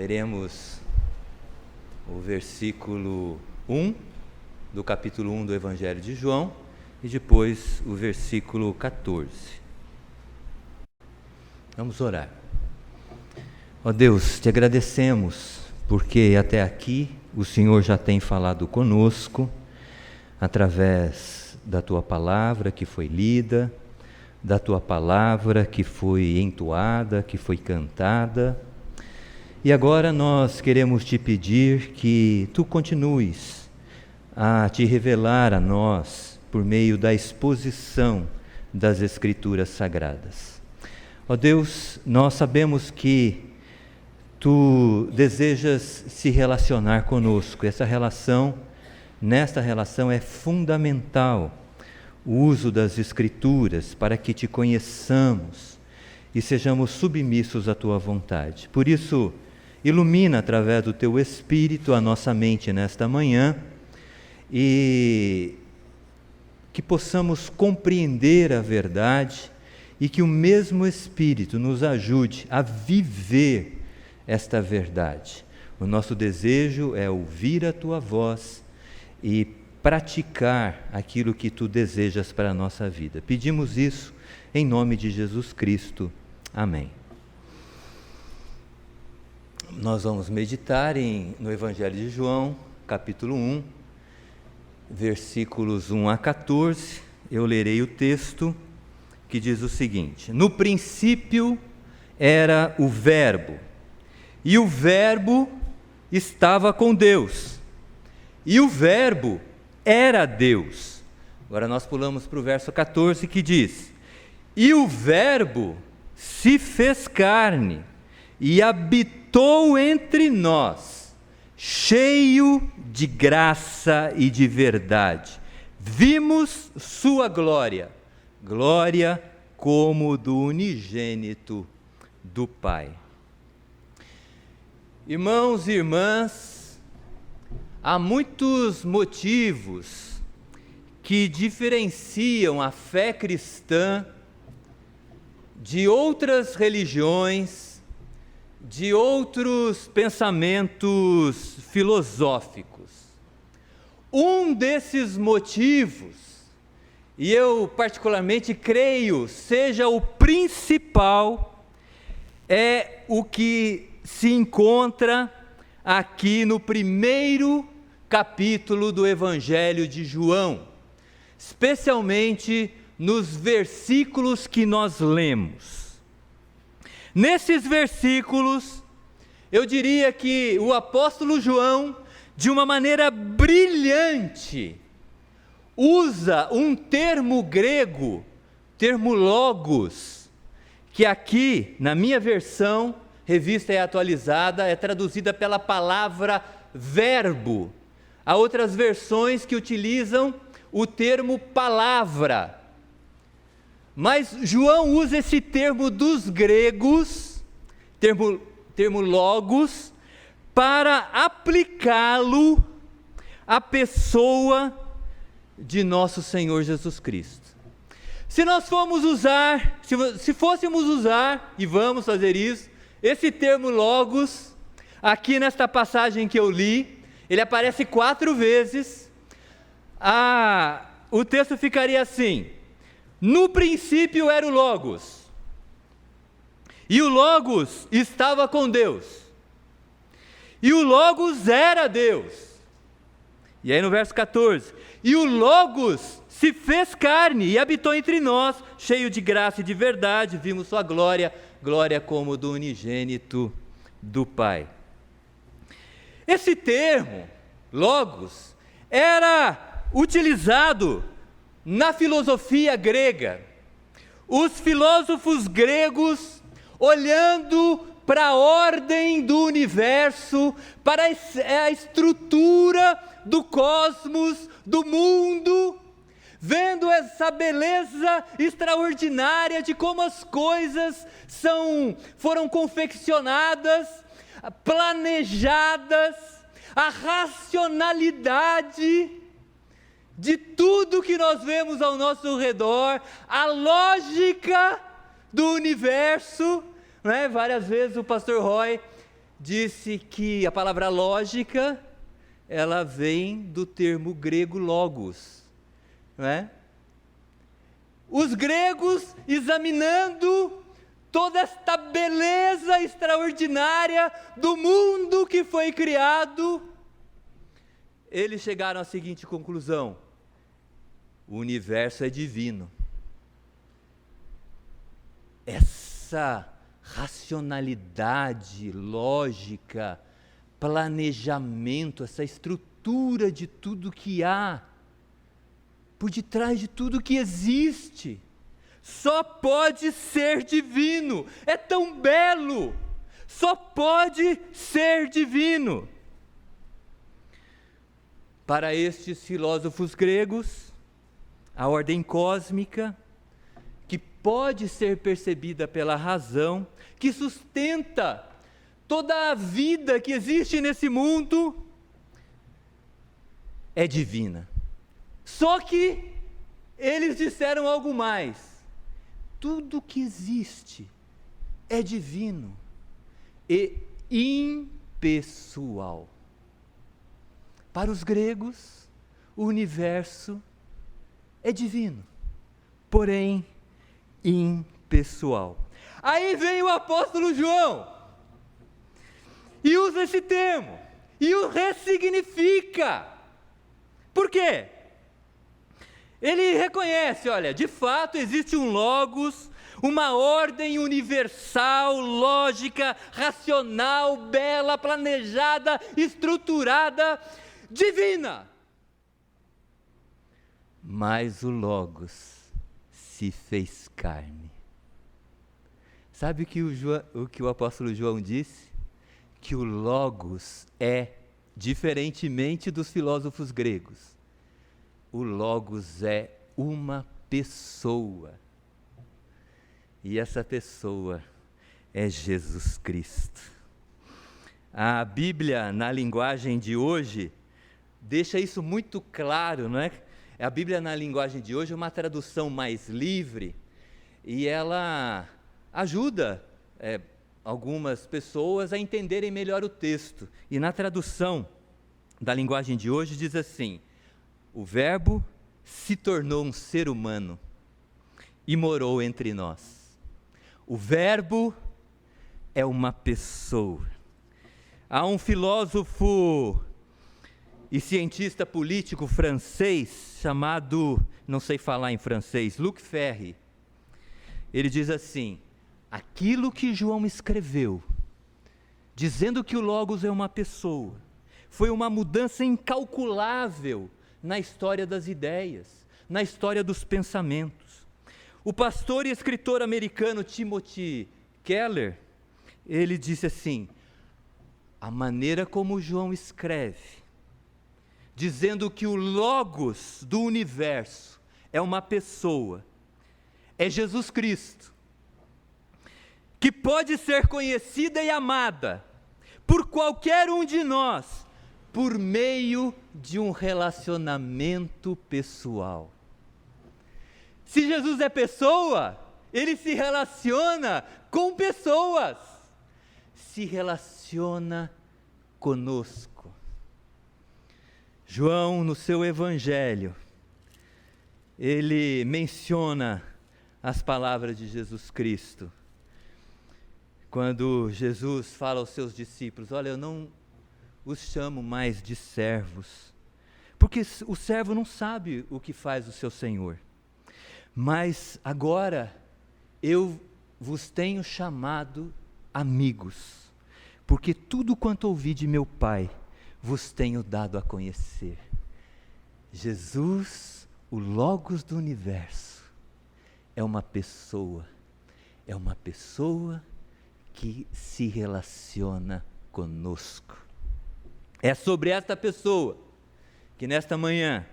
Leremos o versículo 1 do capítulo 1 do Evangelho de João e depois o versículo 14. Vamos orar. Ó Deus, te agradecemos porque até aqui o Senhor já tem falado conosco através da Tua palavra que foi lida, da Tua palavra que foi entoada, que foi cantada. E agora nós queremos te pedir que Tu continues a te revelar a nós por meio da exposição das Escrituras Sagradas. Ó Deus, nós sabemos que Tu desejas se relacionar conosco. Nesta relação é fundamental o uso das Escrituras para que te conheçamos e sejamos submissos à Tua vontade. Por isso, ilumina através do Teu Espírito a nossa mente nesta manhã e que possamos compreender a verdade e que o mesmo Espírito nos ajude a viver esta verdade. O nosso desejo é ouvir a Tua voz e praticar aquilo que Tu desejas para a nossa vida. Pedimos isso em nome de Jesus Cristo. Amém. Nós vamos meditar no Evangelho de João, capítulo 1, versículos 1 a 14. Eu lerei o texto que diz o seguinte: No princípio era o Verbo, e o Verbo estava com Deus, e o Verbo era Deus. Agora nós pulamos para o verso 14 que diz: E o Verbo se fez carne e habitou entre nós, cheio de graça e de verdade. Vimos sua glória, glória como do unigênito do Pai. Irmãos e irmãs, há muitos motivos que diferenciam a fé cristã de outras religiões, de outros pensamentos filosóficos. Um desses motivos, e eu particularmente creio seja o principal, é o que se encontra aqui no primeiro capítulo do Evangelho de João, especialmente nos versículos que nós lemos. Nesses versículos, eu diria que o apóstolo João, de uma maneira brilhante, usa um termo grego, termo logos, que aqui, na minha versão, revista e atualizada, é traduzida pela palavra verbo. Há outras versões que utilizam o termo palavra. Mas João usa esse termo dos gregos, termo logos, para aplicá-lo à pessoa de nosso Senhor Jesus Cristo. Se fôssemos usar, e vamos fazer isso, esse termo logos, aqui nesta passagem que eu li, ele aparece 4 vezes, o texto ficaria assim: No princípio era o Logos, e o Logos estava com Deus, e o Logos era Deus. E aí no verso 14: E o Logos se fez carne e habitou entre nós, cheio de graça e de verdade, vimos sua glória, glória como do unigênito do Pai. Esse termo, Logos, era utilizado na filosofia grega. Os filósofos gregos, olhando para a ordem do universo, para a estrutura do cosmos, do mundo, vendo essa beleza extraordinária de como as coisas foram confeccionadas, planejadas, a racionalidade de tudo que nós vemos ao nosso redor, a lógica do universo, né? Várias vezes o pastor Roy disse que a palavra lógica, ela vem do termo grego logos, não é? Os gregos, examinando toda esta beleza extraordinária do mundo que foi criado, eles chegaram à seguinte conclusão: o universo é divino. Essa racionalidade, lógica, planejamento, essa estrutura de tudo que há, por detrás de tudo que existe, só pode ser divino. É tão belo, só pode ser divino. Para estes filósofos gregos, a ordem cósmica, que pode ser percebida pela razão, que sustenta toda a vida que existe nesse mundo, é divina. Só que eles disseram algo mais: tudo que existe é divino e impessoal. Para os gregos, o universo é divino, porém impessoal. Aí vem o apóstolo João e usa esse termo e o ressignifica. Por quê? Ele reconhece, olha, de fato existe um logos, uma ordem universal, lógica, racional, bela, planejada, estruturada, divina. Mas o logos se fez carne. Sabe o que o apóstolo João disse? Que o logos é, diferentemente dos filósofos gregos, o logos é uma pessoa. E essa pessoa é Jesus Cristo. A Bíblia, na linguagem de hoje, deixa isso muito claro, não é? A Bíblia, na linguagem de hoje, é uma tradução mais livre e ela ajuda algumas pessoas a entenderem melhor o texto. E na tradução da linguagem de hoje diz assim: o Verbo se tornou um ser humano e morou entre nós. O Verbo é uma pessoa. Há um filósofo e cientista político francês chamado, não sei falar em francês, Luc Ferry. Ele diz assim: aquilo que João escreveu, dizendo que o Logos é uma pessoa, foi uma mudança incalculável na história das ideias, na história dos pensamentos. O pastor e escritor americano Timothy Keller, ele disse assim: a maneira como João escreve, dizendo que o Logos do universo é uma pessoa, é Jesus Cristo, que pode ser conhecida e amada por qualquer um de nós, por meio de um relacionamento pessoal. Se Jesus é pessoa, ele se relaciona com pessoas, se relaciona conosco. João, no seu evangelho, ele menciona as palavras de Jesus Cristo. Quando Jesus fala aos seus discípulos: olha, eu não os chamo mais de servos, porque o servo não sabe o que faz o seu senhor. Mas agora eu vos tenho chamado amigos, porque tudo quanto ouvi de meu Pai vos tenho dado a conhecer. Jesus, o Logos do universo, é uma pessoa que se relaciona conosco. É sobre esta pessoa que nesta manhã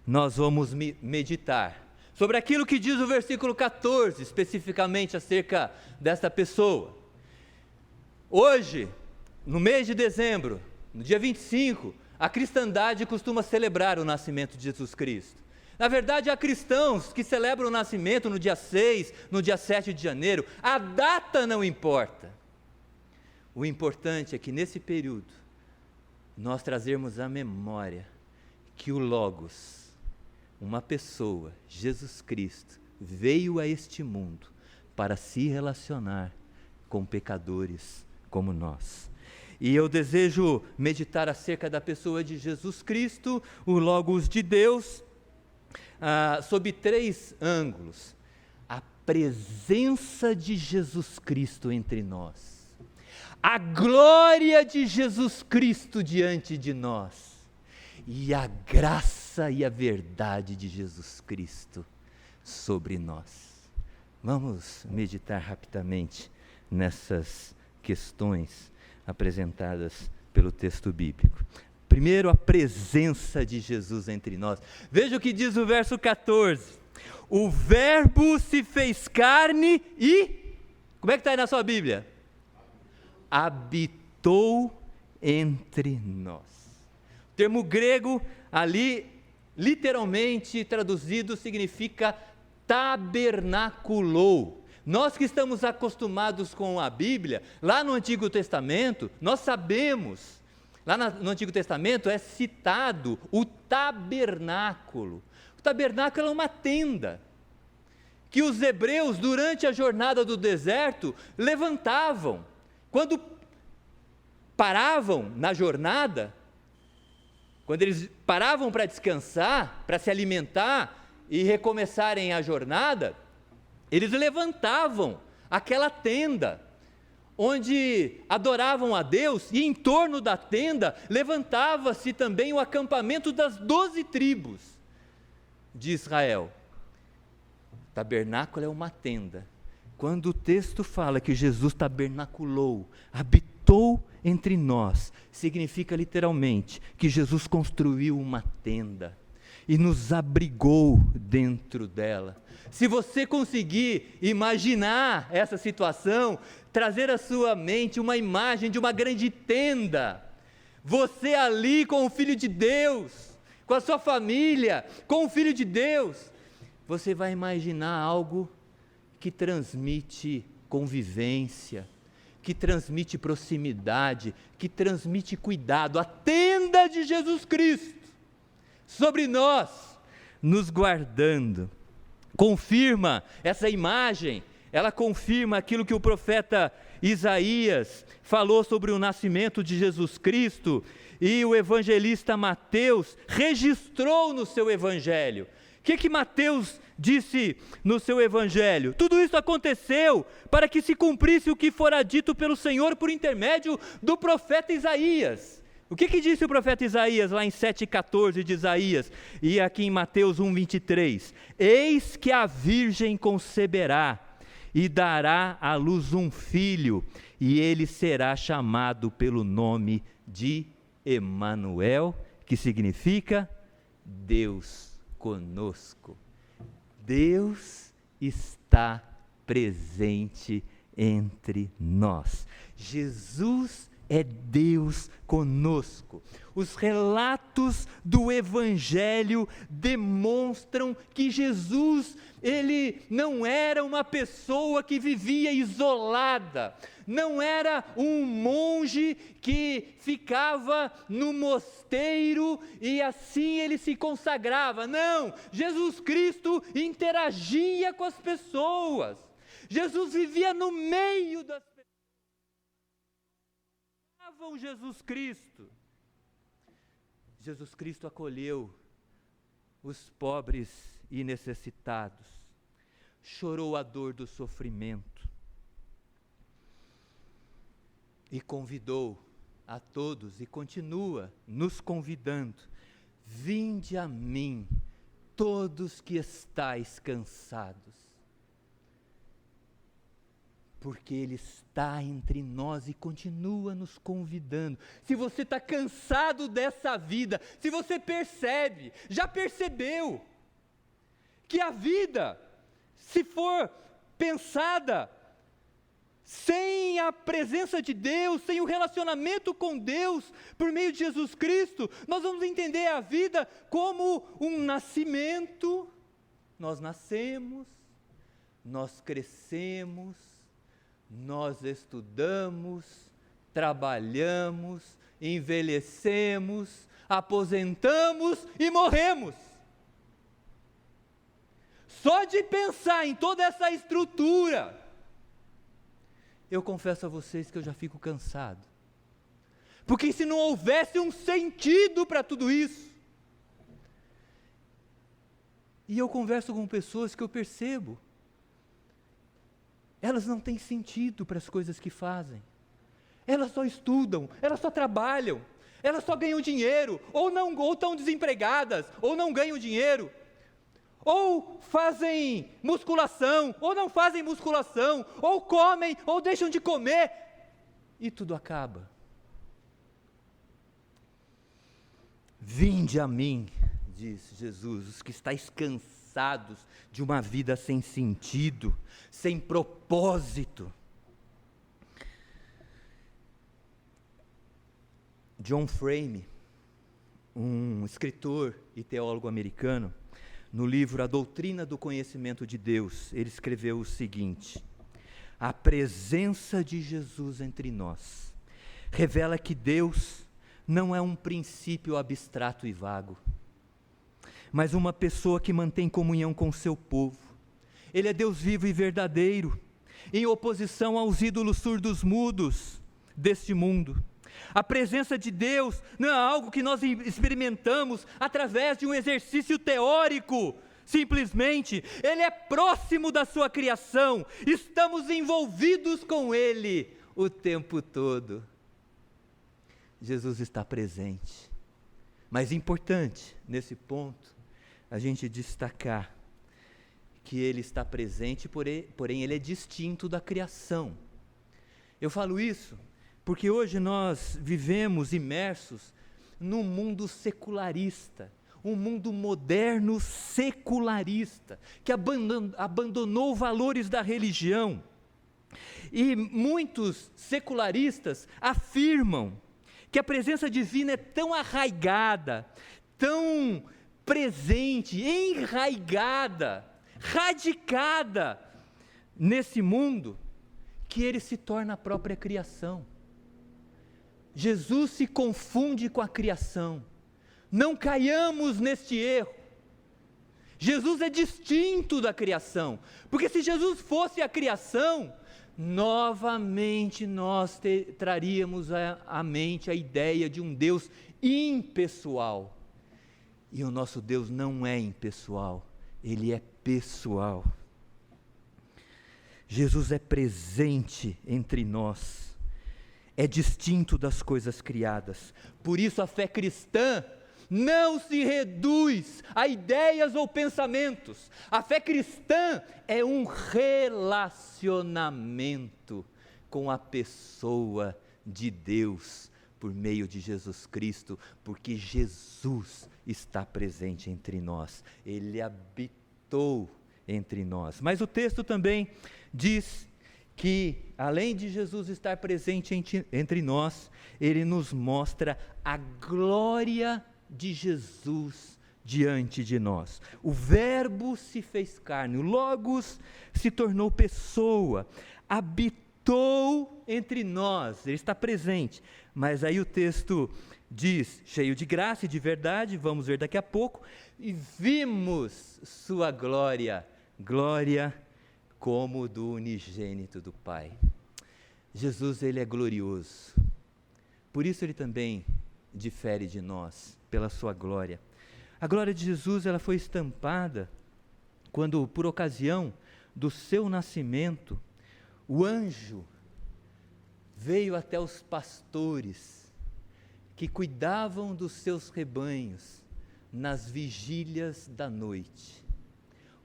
nós vamos meditar, sobre aquilo que diz o versículo 14, especificamente acerca desta pessoa. Hoje, no mês de dezembro, no dia 25, a cristandade costuma celebrar o nascimento de Jesus Cristo. Na verdade, há cristãos que celebram o nascimento no dia 6, no dia 7 de janeiro. A data não importa. O importante é que nesse período, nós trazermos à memória que o Logos, uma pessoa, Jesus Cristo, veio a este mundo para se relacionar com pecadores como nós. E eu desejo meditar acerca da pessoa de Jesus Cristo, o Logos de Deus, sob 3 ângulos. A presença de Jesus Cristo entre nós, a glória de Jesus Cristo diante de nós, e a graça e a verdade de Jesus Cristo sobre nós. Vamos meditar rapidamente nessas questões apresentadas pelo texto bíblico. Primeiro, a presença de Jesus entre nós. Veja o que diz o verso 14. O Verbo se fez carne e... Como é que está aí na sua Bíblia? Habitou entre nós. O termo grego ali, literalmente traduzido, significa tabernaculou. Nós que estamos acostumados com a Bíblia, lá no Antigo Testamento, nós sabemos, lá no Antigo Testamento é citado o tabernáculo. O tabernáculo é uma tenda, que os hebreus, durante a jornada do deserto, levantavam. Quando paravam na jornada, quando eles paravam para descansar, para se alimentar e recomeçarem a jornada, eles levantavam aquela tenda, onde adoravam a Deus, e em torno da tenda levantava-se também o acampamento das 12 tribos de Israel. O tabernáculo é uma tenda. Quando o texto fala que Jesus tabernaculou, habitou entre nós, significa literalmente que Jesus construiu uma tenda e nos abrigou dentro dela. Se você conseguir imaginar essa situação, trazer à sua mente uma imagem de uma grande tenda, você ali com o Filho de Deus, com a sua família, com o Filho de Deus, você vai imaginar algo que transmite convivência, que transmite proximidade, que transmite cuidado. A tenda de Jesus Cristo sobre nós, nos guardando. Confirma essa imagem, ela confirma aquilo que o profeta Isaías falou sobre o nascimento de Jesus Cristo, e o evangelista Mateus registrou no seu evangelho. O que Mateus disse no seu evangelho? Tudo isso aconteceu para que se cumprisse o que fora dito pelo Senhor por intermédio do profeta Isaías. O que disse o profeta Isaías lá em 7,14 de Isaías e aqui em Mateus 1,23? Eis que a virgem conceberá e dará à luz um filho, e ele será chamado pelo nome de Emanuel, que significa Deus conosco. Deus está presente entre nós. Jesus é Deus conosco. Os relatos do Evangelho demonstram que Jesus, ele não era uma pessoa que vivia isolada, não era um monge que ficava no mosteiro e assim ele se consagrava. Não, Jesus Cristo interagia com as pessoas. Jesus vivia no meio das pessoas. Jesus Cristo. Jesus Cristo acolheu os pobres e necessitados, chorou a dor do sofrimento e convidou a todos e continua nos convidando: vinde a mim, todos que estáis cansados, porque Ele está entre nós e continua nos convidando. Se você está cansado dessa vida, se você percebe, já percebeu, que a vida, se for pensada sem a presença de Deus, sem o relacionamento com Deus, por meio de Jesus Cristo, nós vamos entender a vida como um nascimento. Nós nascemos, nós crescemos, nós estudamos, trabalhamos, envelhecemos, aposentamos e morremos. Só de pensar em toda essa estrutura, eu confesso a vocês que eu já fico cansado. Porque se não houvesse um sentido para tudo isso, e eu converso com pessoas que eu percebo, elas não têm sentido para as coisas que fazem. Elas só estudam, elas só trabalham, elas só ganham dinheiro, ou estão desempregadas, ou não ganham dinheiro, ou fazem musculação, ou não fazem musculação, ou comem, ou deixam de comer, e tudo acaba. Vinde a mim, diz Jesus, os que estáis cansados de uma vida sem sentido, sem propósito. John Frame, um escritor e teólogo americano, no livro A Doutrina do Conhecimento de Deus, ele escreveu o seguinte: a presença de Jesus entre nós revela que Deus não é um princípio abstrato e vago, mas uma pessoa que mantém comunhão com seu povo. Ele é Deus vivo e verdadeiro, em oposição aos ídolos surdos mudos deste mundo. A presença de Deus não é algo que nós experimentamos através de um exercício teórico, simplesmente. Ele é próximo da sua criação, estamos envolvidos com Ele o tempo todo. Jesus está presente, mas importante nesse ponto, a gente destacar que Ele está presente, porém Ele é distinto da criação. Eu falo isso porque hoje nós vivemos imersos num mundo secularista, um mundo moderno secularista, que abandonou valores da religião. E muitos secularistas afirmam que a presença divina é tão arraigada, tão presente, enraigada, radicada nesse mundo, que ele se torna a própria criação. Jesus se confunde com a criação. Não caiamos neste erro. Jesus é distinto da criação, porque se Jesus fosse a criação, novamente nós traríamos à mente a ideia de um Deus impessoal. E o nosso Deus não é impessoal, Ele é pessoal. Jesus é presente entre nós, é distinto das coisas criadas. Por isso a fé cristã não se reduz a ideias ou pensamentos. A fé cristã é um relacionamento com a pessoa de Deus por meio de Jesus Cristo, porque Jesus está presente entre nós. Ele habitou entre nós. Mas o texto também diz que, além de Jesus estar presente entre nós, Ele nos mostra a glória de Jesus diante de nós. O Verbo se fez carne, o Logos se tornou pessoa, habitou entre nós, Ele está presente. Mas aí o texto diz, cheio de graça e de verdade, vamos ver daqui a pouco, e vimos sua glória, glória como do unigênito do Pai. Jesus, Ele é glorioso, por isso Ele também difere de nós, pela sua glória. A glória de Jesus, ela foi estampada quando, por ocasião do seu nascimento, o anjo veio até os pastores que cuidavam dos seus rebanhos nas vigílias da noite.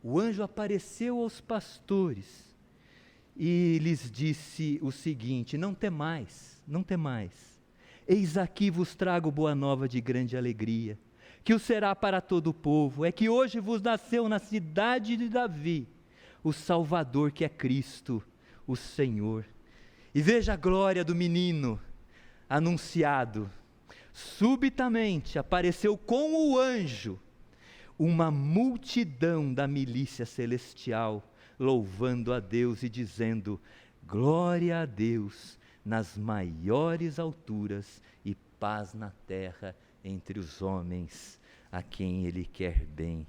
O anjo apareceu aos pastores e lhes disse o seguinte: não temais, não temais, eis aqui vos trago boa nova de grande alegria, que o será para todo o povo, é que hoje vos nasceu na cidade de Davi, o Salvador, que é Cristo, o Senhor. E veja a glória do menino anunciado. Subitamente apareceu com o anjo uma multidão da milícia celestial, louvando a Deus e dizendo: glória a Deus nas maiores alturas e paz na terra entre os homens a quem Ele quer bem.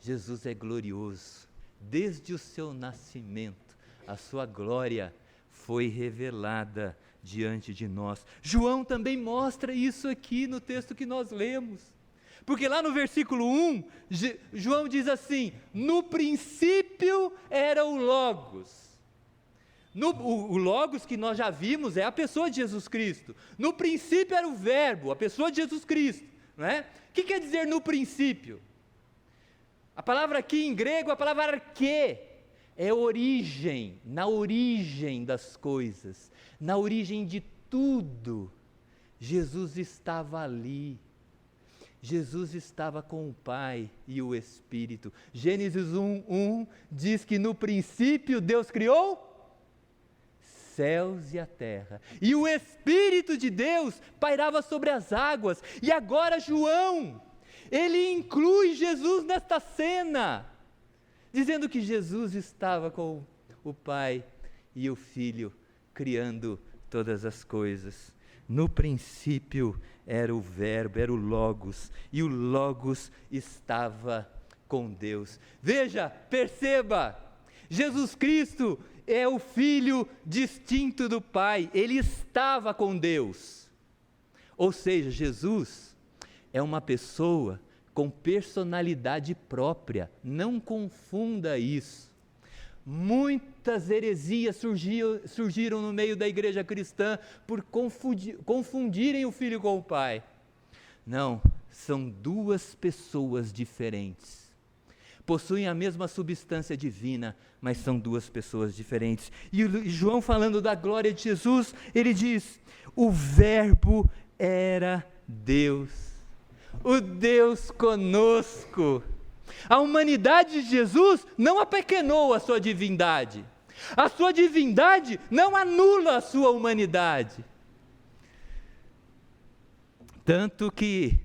Jesus é glorioso. Desde o seu nascimento, a sua glória foi revelada diante de nós. João também mostra isso aqui no texto que nós lemos. Porque lá no versículo 1, João diz assim: no princípio era o Logos. O Logos que nós já vimos é a pessoa de Jesus Cristo. No princípio era o Verbo, a pessoa de Jesus Cristo. Não é? O que quer dizer no princípio? A palavra aqui em grego, a palavra arquê, é origem, na origem das coisas, na origem de tudo. Jesus estava ali. Jesus estava com o Pai e o Espírito. Gênesis 1:1 diz que no princípio Deus criou céus e a terra, e o Espírito de Deus pairava sobre as águas. E agora João, ele inclui Jesus nesta cena, dizendo que Jesus estava com o Pai e o Filho, criando todas as coisas. No princípio era o Verbo, era o Logos, e o Logos estava com Deus. Veja, perceba, Jesus Cristo é o Filho distinto do Pai, Ele estava com Deus. Ou seja, Jesus é uma pessoa com personalidade própria, não confunda isso. Muitas heresias surgiram no meio da igreja cristã por confundirem o Filho com o Pai. Não, são duas pessoas diferentes. Possuem a mesma substância divina, mas são duas pessoas diferentes. E João, falando da glória de Jesus, ele diz: o Verbo era Deus, o Deus conosco. A humanidade de Jesus não apequenou a sua divindade. A sua divindade não anula a sua humanidade. Tanto que,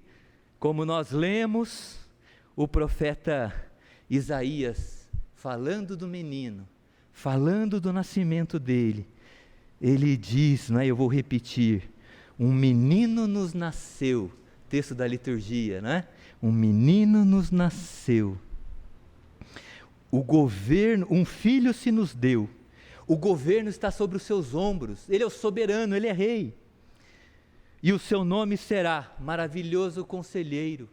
como nós lemos, o profeta Isaías, falando do menino, falando do nascimento dele, ele diz, não é? Eu vou repetir: um menino nos nasceu, texto da liturgia, não é? Um menino nos nasceu, o governo, um filho se nos deu, o governo está sobre os seus ombros, ele é o soberano, ele é rei, e o seu nome será Maravilhoso Conselheiro.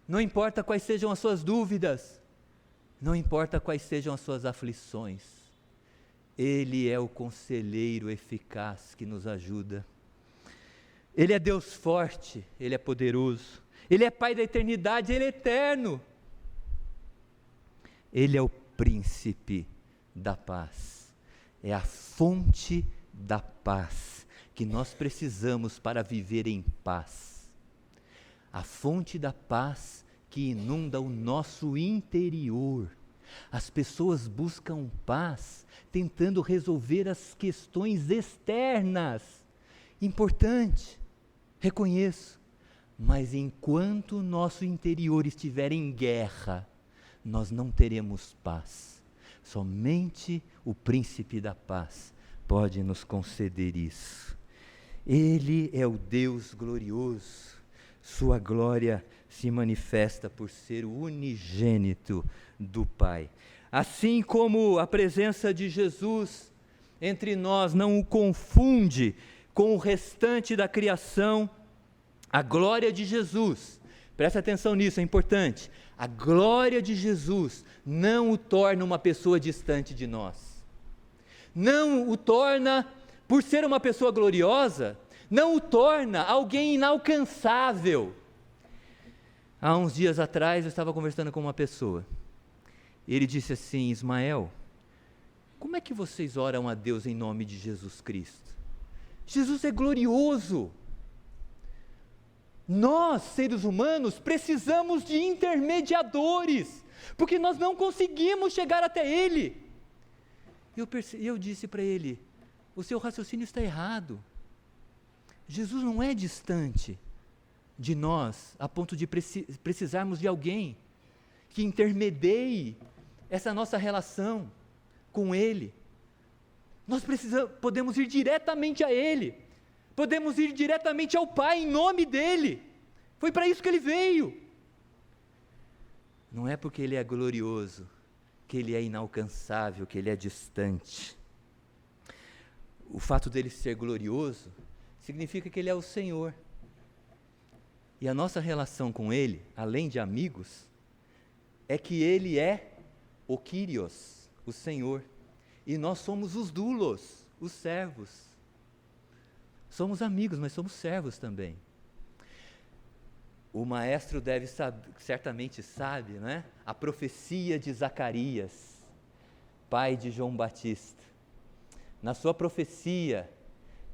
Não importa quais sejam as suas dúvidas, não importa quais sejam as suas aflições, Ele é o conselheiro eficaz que nos ajuda. Ele é Deus forte, Ele é poderoso, Ele é Pai da eternidade, Ele é eterno. Ele é o príncipe da paz, é a fonte da paz que nós precisamos para viver em paz. A fonte da paz que inunda o nosso interior. As pessoas buscam paz tentando resolver as questões externas. Importante, reconheço, mas enquanto o nosso interior estiver em guerra, nós não teremos paz. Somente o príncipe da paz pode nos conceder isso. Ele é o Deus glorioso. Sua glória se manifesta por ser o unigênito do Pai. Assim como a presença de Jesus entre nós não o confunde com o restante da criação, a glória de Jesus, presta atenção nisso, é importante, a glória de Jesus não o torna uma pessoa distante de nós, não o torna, por ser uma pessoa gloriosa, não o torna alguém inalcançável. Há uns dias atrás eu estava conversando com uma pessoa, ele disse assim: Ismael, como é que vocês oram a Deus em nome de Jesus Cristo? Jesus é glorioso. Nós, seres humanos, precisamos de intermediadores, porque nós não conseguimos chegar até Ele. Eu disse para ele: o seu raciocínio está errado. Jesus não é distante de nós, a ponto de precisarmos de alguém que intermedie essa nossa relação com Ele. Nós podemos ir diretamente a Ele, podemos ir diretamente ao Pai em nome dEle. Foi para isso que Ele veio. Não é porque Ele é glorioso, que Ele é inalcançável, que Ele é distante. O fato dele ser glorioso significa que Ele é o Senhor. E a nossa relação com Ele, além de amigos, é que Ele é o Kyrios, o Senhor. E nós somos os doulos, os servos. Somos amigos, mas somos servos também. O maestro certamente sabe, né? A profecia de Zacarias, pai de João Batista. Na sua profecia,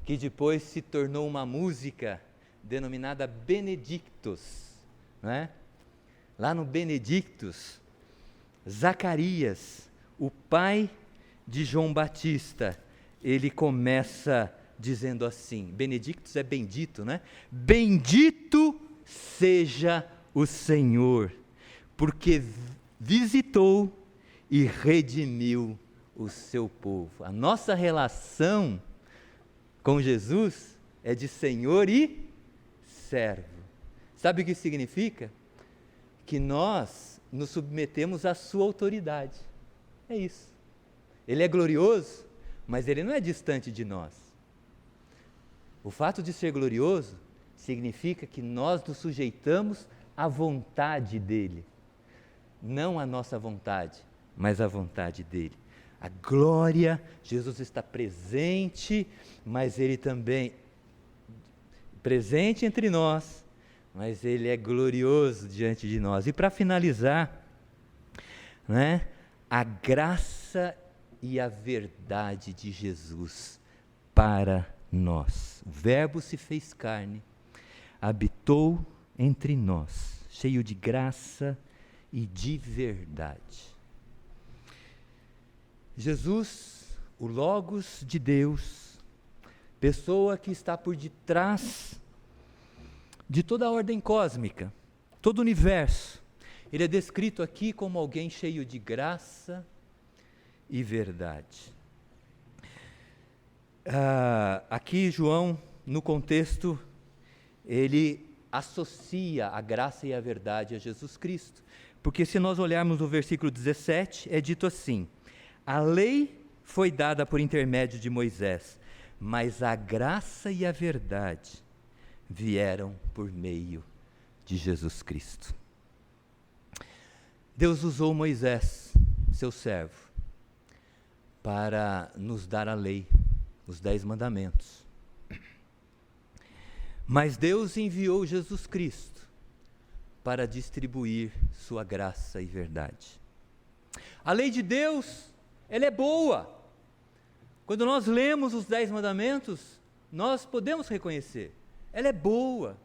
que depois se tornou uma música denominada Benedictus, né? Lá no Benedictus, Zacarias, o pai de João Batista, ele começa dizendo assim, Benedictus é bendito, né? Bendito seja o Senhor, porque visitou e redimiu o seu povo. A nossa relação com Jesus é de Senhor e servo. Sabe o que significa? Que nós nos submetemos à sua autoridade. É isso. Ele é glorioso, mas Ele não é distante de nós. O fato de ser glorioso significa que nós nos sujeitamos à vontade dEle. Não à nossa vontade, mas à vontade dEle. A glória, Jesus está presente, mas Ele também presente entre nós, mas Ele é glorioso diante de nós. E para finalizar, né, a graça e a verdade de Jesus para nós. O Verbo se fez carne, habitou entre nós, cheio de graça e de verdade. Jesus, o Logos de Deus, pessoa que está por detrás de toda a ordem cósmica, todo o universo, ele é descrito aqui como alguém cheio de graça e verdade. Aqui João, no contexto, ele associa a graça e a verdade a Jesus Cristo, porque se nós olharmos o versículo 17, é dito assim: a lei foi dada por intermédio de Moisés, mas a graça e a verdade vieram por meio de Jesus Cristo. Deus usou Moisés, seu servo, para nos dar a lei, os 10 mandamentos. Mas Deus enviou Jesus Cristo para distribuir sua graça e verdade. A lei de Deus, ela é boa. Quando nós lemos os 10 mandamentos, nós podemos reconhecer, ela é boa,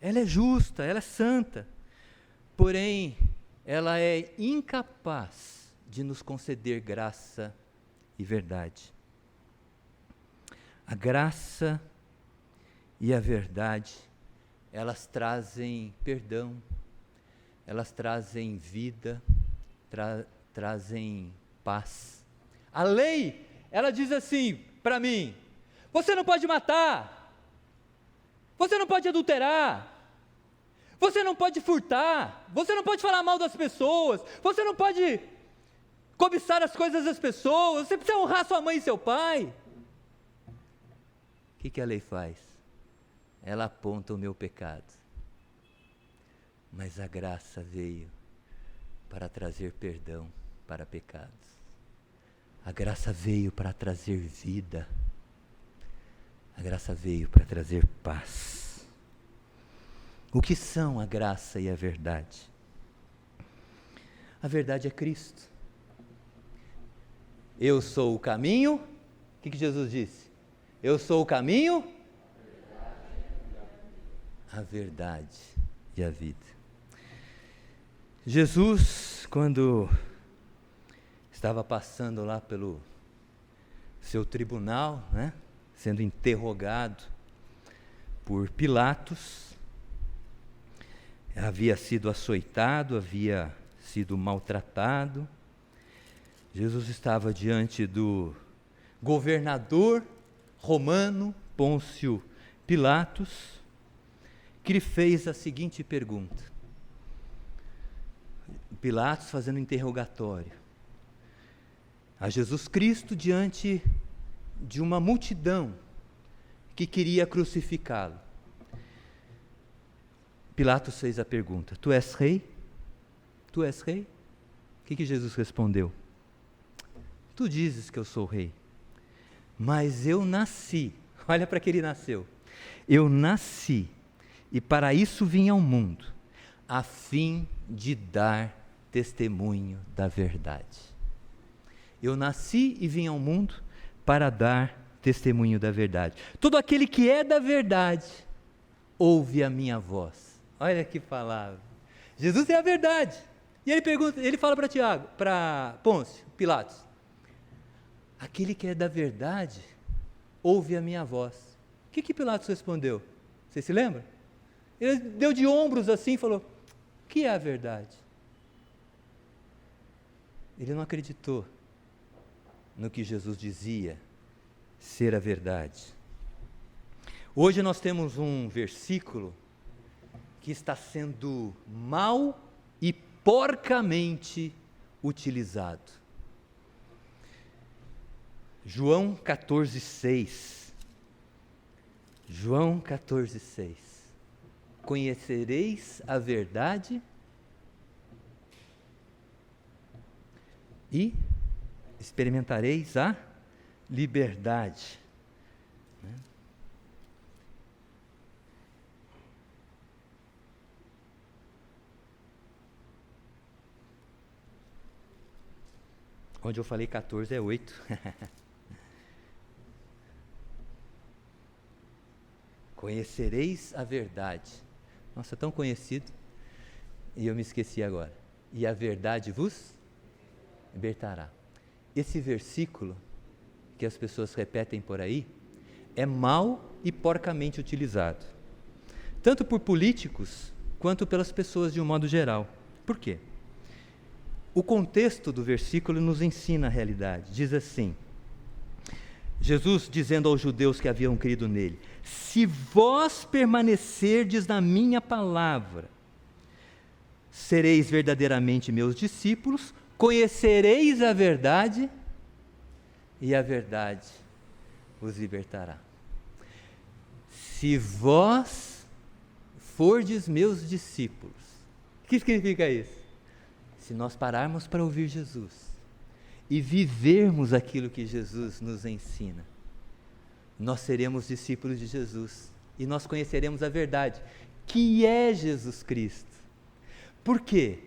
ela é justa, ela é santa, porém, ela é incapaz de nos conceder graça e verdade. A graça e a verdade, elas trazem perdão, elas trazem vida, trazem paz. A lei, ela diz assim para mim: você não pode matar, você não pode adulterar, você não pode furtar, você não pode falar mal das pessoas, você não pode cobiçar as coisas das pessoas, você precisa honrar sua mãe e seu pai. O que a lei faz? Ela aponta o meu pecado, mas a graça veio para trazer perdão para pecados. A graça veio para trazer vida. A graça veio para trazer paz. O que são a graça e a verdade? A verdade é Cristo. Eu sou o caminho. O que Jesus disse? Eu sou o caminho, a verdade e a vida. Jesus, quando estava passando lá pelo seu tribunal, né, sendo interrogado por Pilatos, havia sido açoitado, havia sido maltratado. Jesus estava diante do governador romano Pôncio Pilatos, que lhe fez a seguinte pergunta. Pilatos fazendo um interrogatório a Jesus Cristo diante de uma multidão que queria crucificá-lo. Pilatos fez a pergunta: Tu és rei? Tu és rei? O que Jesus respondeu? Tu dizes que eu sou rei, mas eu nasci. Olha para que ele nasceu. Eu nasci e para isso vim ao mundo, a fim de dar testemunho da verdade. Eu nasci e vim ao mundo para dar testemunho da verdade. Todo aquele que é da verdade, ouve a minha voz. Olha que palavra. Jesus é a verdade. E ele fala para Pôncio Pilatos: aquele que é da verdade, ouve a minha voz. O que Pilatos respondeu? Você se lembra? Ele deu de ombros assim e falou: o que é a verdade? Ele não acreditou no que Jesus dizia ser a verdade. Hoje nós temos um versículo que está sendo mal e porcamente utilizado. João 14,6. João 14,6. Conhecereis a verdade e experimentareis a liberdade. Onde eu falei 14 é 8. Conhecereis a verdade. Nossa, tão conhecido. E eu me esqueci agora. E a verdade vos libertará. Esse versículo que as pessoas repetem por aí é mal e porcamente utilizado, tanto por políticos quanto pelas pessoas de um modo geral. Por quê? O contexto do versículo nos ensina a realidade. Diz assim, Jesus dizendo aos judeus que haviam crido nele: se vós permanecerdes na minha palavra, sereis verdadeiramente meus discípulos, conhecereis a verdade e a verdade vos libertará. Se vós fordes meus discípulos, o que significa isso? Se nós pararmos para ouvir Jesus e vivermos aquilo que Jesus nos ensina, nós seremos discípulos de Jesus e nós conheceremos a verdade, que é Jesus Cristo. Por quê?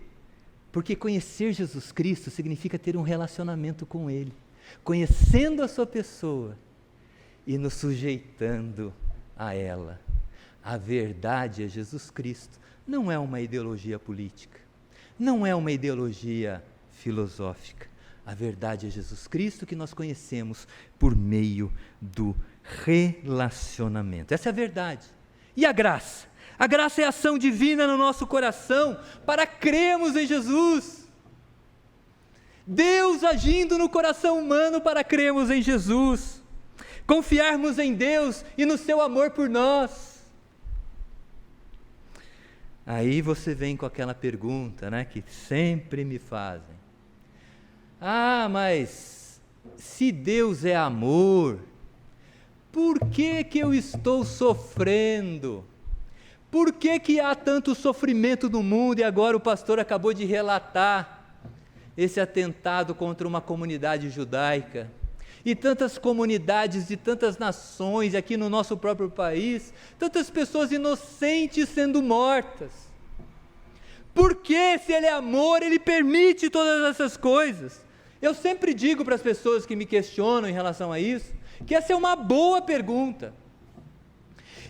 Porque conhecer Jesus Cristo significa ter um relacionamento com Ele, conhecendo a sua pessoa e nos sujeitando a ela. A verdade é Jesus Cristo, não é uma ideologia política, não é uma ideologia filosófica. A verdade é Jesus Cristo, que nós conhecemos por meio do relacionamento. Essa é a verdade. E a graça? A graça é a ação divina no nosso coração para crermos em Jesus. Deus agindo no coração humano para crermos em Jesus, confiarmos em Deus e no seu amor por nós. Aí você vem com aquela pergunta, né, que sempre me fazem: ah, mas se Deus é amor, por que eu estou sofrendo? Por que há tanto sofrimento no mundo? E agora o pastor acabou de relatar esse atentado contra uma comunidade judaica. E tantas comunidades de tantas nações aqui no nosso próprio país, tantas pessoas inocentes sendo mortas. Por que, se Ele é amor, Ele permite todas essas coisas? Eu sempre digo para as pessoas que me questionam em relação a isso, que essa é uma boa pergunta.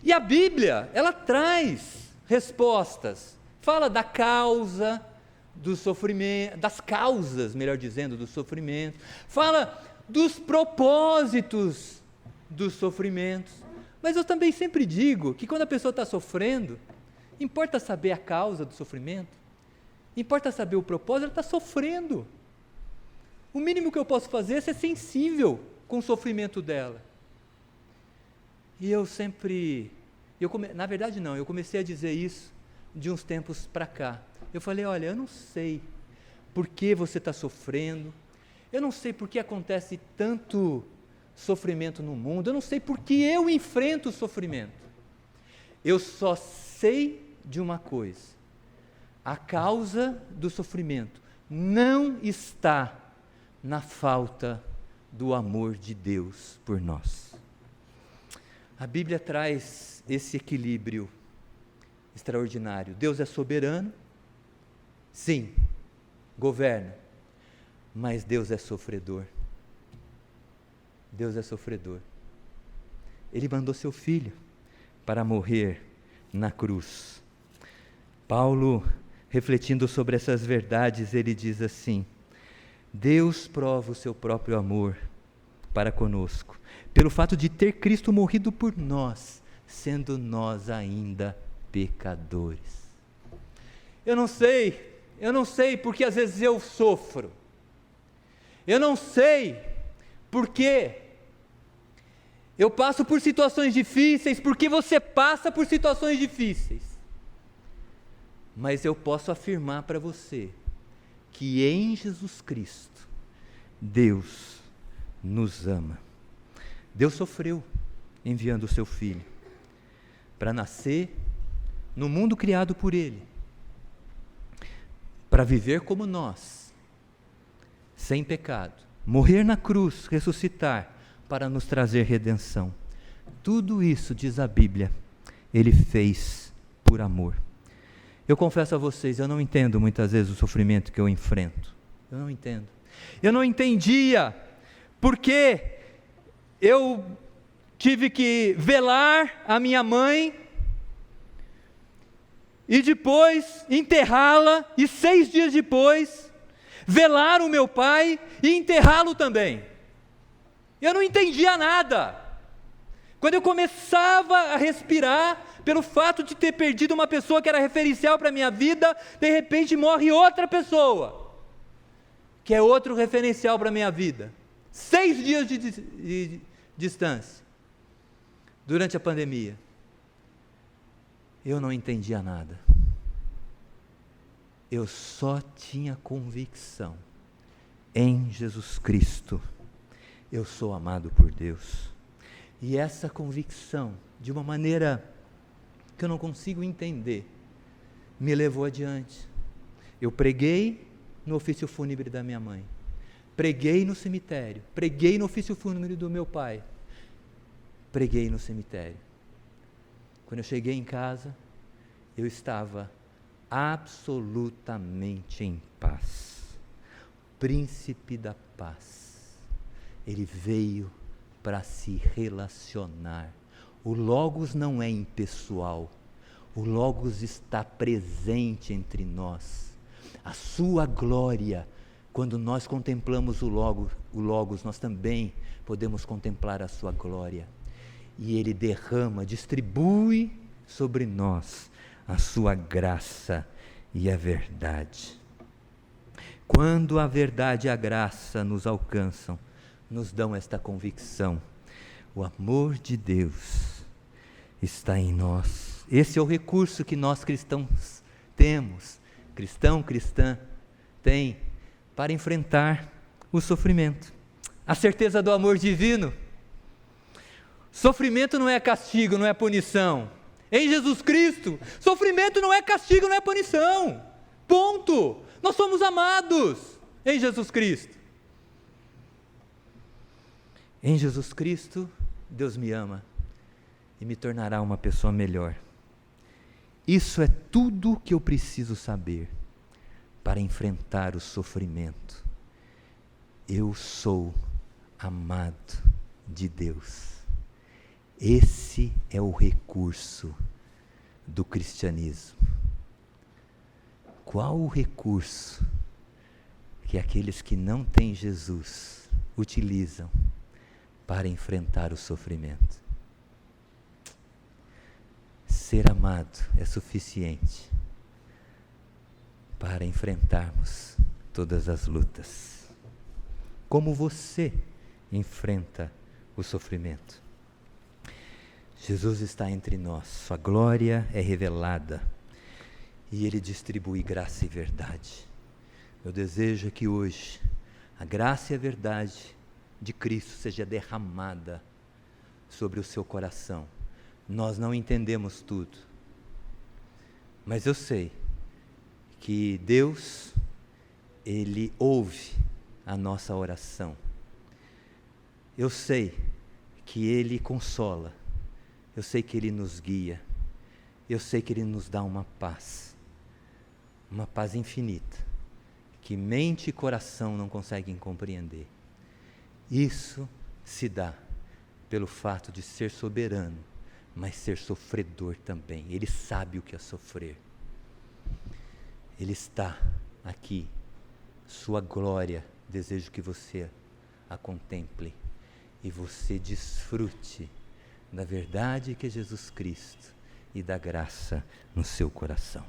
E a Bíblia, ela traz respostas, fala da causa do sofrimento, das causas, melhor dizendo, do sofrimento, fala dos propósitos dos sofrimentos. Mas eu também sempre digo que quando a pessoa está sofrendo, importa saber a causa do sofrimento, importa saber o propósito. Ela está sofrendo. O mínimo que eu posso fazer é ser sensível com o sofrimento dela. E eu sempre, na verdade não, eu comecei a dizer isso de uns tempos para cá. Eu falei, olha, eu não sei por que você está sofrendo, eu não sei por que acontece tanto sofrimento no mundo, eu não sei por que eu enfrento o sofrimento. Eu só sei de uma coisa: a causa do sofrimento não está na falta do amor de Deus por nós. A Bíblia traz esse equilíbrio extraordinário. Deus é soberano, sim, governa, mas Deus é sofredor. Deus é sofredor. Ele mandou seu Filho para morrer na cruz. Paulo, refletindo sobre essas verdades, ele diz assim: Deus prova o seu próprio amor para conosco, pelo fato de ter Cristo morrido por nós, sendo nós ainda pecadores. Eu não sei porque às vezes eu sofro. Eu não sei porque eu passo por situações difíceis, porque você passa por situações difíceis. Mas eu posso afirmar para você que em Jesus Cristo, Deus nos ama. Deus sofreu enviando o seu Filho para nascer no mundo criado por Ele, para viver como nós, sem pecado, morrer na cruz, ressuscitar, para nos trazer redenção. Tudo isso, diz a Bíblia, Ele fez por amor. Eu confesso a vocês, eu não entendo muitas vezes o sofrimento que eu enfrento. Eu não entendo. Eu não entendia porque eu tive que velar a minha mãe e depois enterrá-la, e 6 dias depois velar o meu pai e enterrá-lo também. Eu não entendia nada. Quando eu começava a respirar, pelo fato de ter perdido uma pessoa que era referencial para a minha vida, de repente morre outra pessoa, que é outro referencial para a minha vida. 6 dias de distância, durante a pandemia. Eu não entendia nada. Eu só tinha convicção: em Jesus Cristo, eu sou amado por Deus. E essa convicção, de uma maneira que eu não consigo entender, me levou adiante. Eu preguei no ofício fúnebre da minha mãe, preguei no cemitério, preguei no ofício fúnebre do meu pai, preguei no cemitério. Quando eu cheguei em casa, eu estava absolutamente em paz. Príncipe da paz. Ele veio para se relacionar. O Logos não é impessoal. O Logos está presente entre nós. A sua glória, quando nós contemplamos o Logos, nós também podemos contemplar a sua glória. E Ele derrama, distribui sobre nós a sua graça e a verdade. Quando a verdade e a graça nos alcançam, nos dão esta convicção: o amor de Deus está em nós. Esse é o recurso que nós cristãos temos, cristã, tem, para enfrentar o sofrimento. A certeza do amor divino. Sofrimento não é castigo, não é punição. Em Jesus Cristo, sofrimento não é castigo, não é punição. Ponto. Nós somos amados em Jesus Cristo. Em Jesus Cristo, Deus me ama e me tornará uma pessoa melhor. Isso é tudo o que eu preciso saber para enfrentar o sofrimento. Eu sou amado de Deus. Esse é o recurso do cristianismo. Qual o recurso que aqueles que não têm Jesus utilizam para enfrentar o sofrimento? Ser amado é suficiente para enfrentarmos todas as lutas. Como você enfrenta o sofrimento. Jesus está entre nós, sua glória é revelada e Ele distribui graça e verdade. Meu desejo é que hoje a graça e a verdade de Cristo seja derramada sobre o seu coração. Nós não entendemos tudo, mas eu sei que Deus, Ele ouve a nossa oração. Eu sei que Ele consola, eu sei que Ele nos guia, eu sei que Ele nos dá uma paz infinita, que mente e coração não conseguem compreender. Isso se dá pelo fato de ser soberano, mas ser sofredor também. Ele sabe o que é sofrer. Ele está aqui. Sua glória, desejo que você a contemple e você desfrute da verdade que é Jesus Cristo e da graça no seu coração.